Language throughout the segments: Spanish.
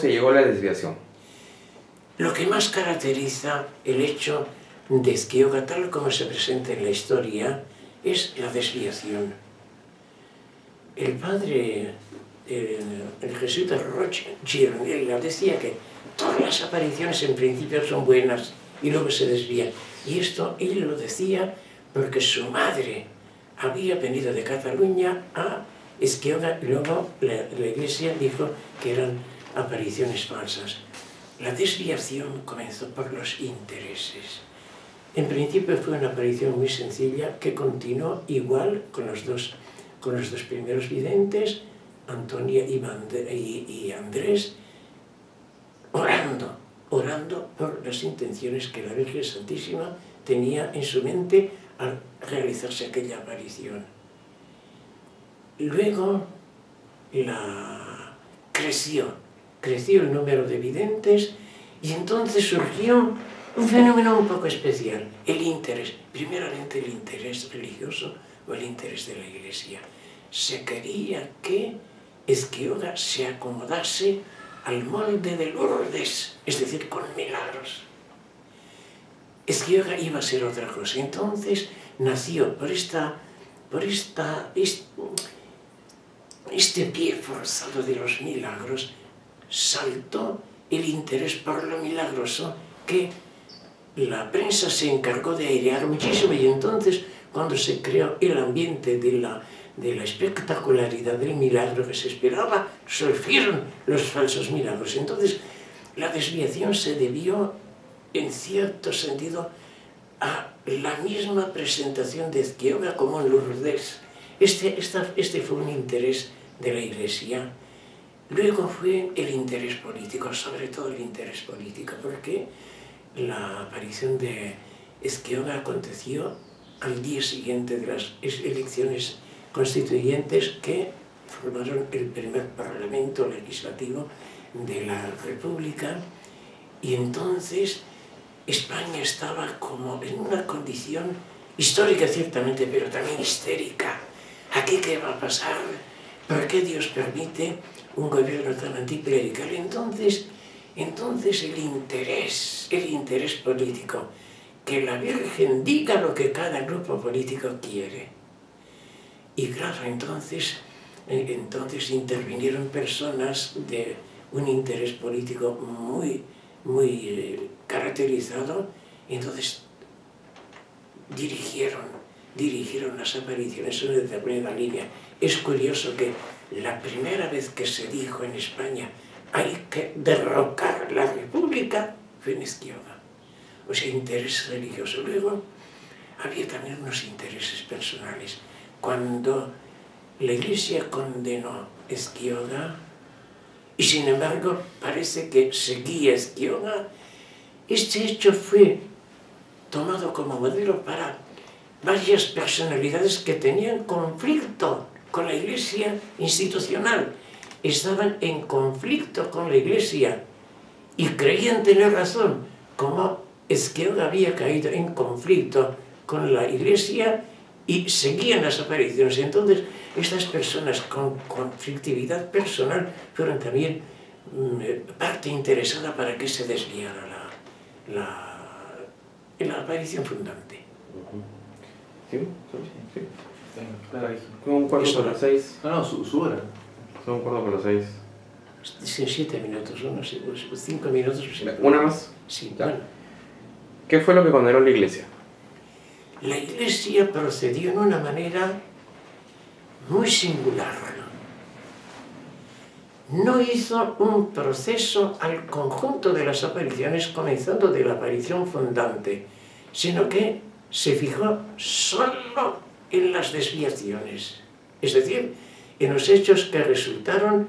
se llegó a la desviación? Lo que más caracteriza el hecho de Ezquioga, tal como se presenta en la historia, es la desviación. El padre, el jesuita Roche Gironella, decía que todas las apariciones en principio son buenas y luego se desvían. Y esto él lo decía porque su madre había venido de Cataluña a Ezquioga y luego la iglesia dijo que eran apariciones falsas. La desviación comenzó por los intereses. En principio fue una aparición muy sencilla que continuó igual con los dos primeros videntes, Antonia y Andrés, orando por las intenciones que la Virgen Santísima tenía en su mente al realizarse aquella aparición. Luego creció el número de videntes y entonces surgió un fenómeno un poco especial, el interés, primeramente el interés religioso o el interés de la Iglesia. Se quería que Ezquioga se acomodase al molde de Lourdes, es decir, con milagros. Ezquioga iba a ser otra cosa. Entonces nació por este pie forzado de los milagros, saltó el interés por lo milagroso que la prensa se encargó de airear muchísimo, y entonces cuando se creó el ambiente de la espectacularidad del milagro que se esperaba, surgieron los falsos milagros. Entonces la desviación se debió en cierto sentido a la misma presentación de Ezquioga como en Lourdes. Este fue un interés de la Iglesia. Luego fue el interés político, sobre todo el interés político, porque la aparición de Ezquioga aconteció al día siguiente de las elecciones constituyentes que formaron el primer parlamento legislativo de la República, y entonces España estaba como en una condición histórica ciertamente, pero también histérica. ¿Aquí qué va a pasar? ¿Por qué Dios permite un gobierno tan anticlerical? Entonces el interés político, que la Virgen diga lo que cada grupo político quiere. Y claro, entonces intervinieron personas de un interés político muy caracterizado, y entonces dirigieron las apariciones en una determinada línea. Es curioso que la primera vez que se dijo en España hay que derrocar la República fue en Ezquioga. O sea, interés religioso. Luego había también unos intereses personales. Cuando la Iglesia condenó Ezquioga, y sin embargo parece que seguía Ezquioga, este hecho fue tomado como modelo para varias personalidades que tenían conflicto con la Iglesia institucional. Estaban en conflicto con la Iglesia y creían tener razón, como Ezquioga había caído en conflicto con la Iglesia y seguían las apariciones. Entonces, estas personas con conflictividad personal fueron también parte interesada para que se desviara la aparición fundante. ¿Sí? Sí. Son un cuarto por las 6. No, su hora. Son un cuarto por las 6. 7 minutos, ¿no? 5 minutos. ¿Una más? Sí, ¿Ya? bueno. ¿Qué fue lo que condenó la Iglesia? La Iglesia procedió en una manera muy singular. No hizo un proceso al conjunto de las apariciones, comenzando de la aparición fundante, sino que se fijó solo en las desviaciones, es decir, en los hechos que resultaron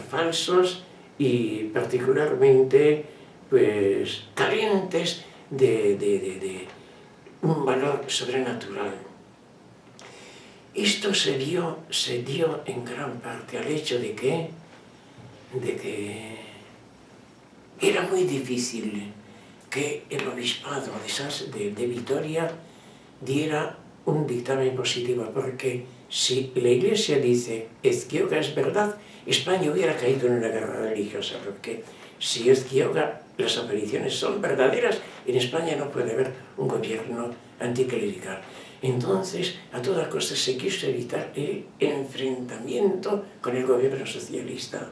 falsos y particularmente pues, carentes de un valor sobrenatural. Esto se dio en gran parte al hecho de que era muy difícil que el obispado de Vitoria diera un dictamen positivo, porque si la Iglesia dice Ezquioga es verdad, España hubiera caído en una guerra religiosa, porque si Ezquioga, las apariciones son verdaderas, en España no puede haber un gobierno anticlerical. Entonces, a toda costa se quiso evitar el enfrentamiento con el gobierno socialista.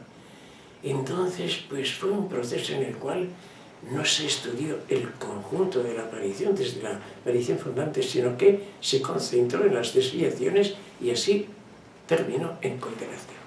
Entonces, pues fue un proceso en el cual no se estudió el conjunto de la aparición desde la aparición fundante, sino que se concentró en las desviaciones y así terminó en condenación.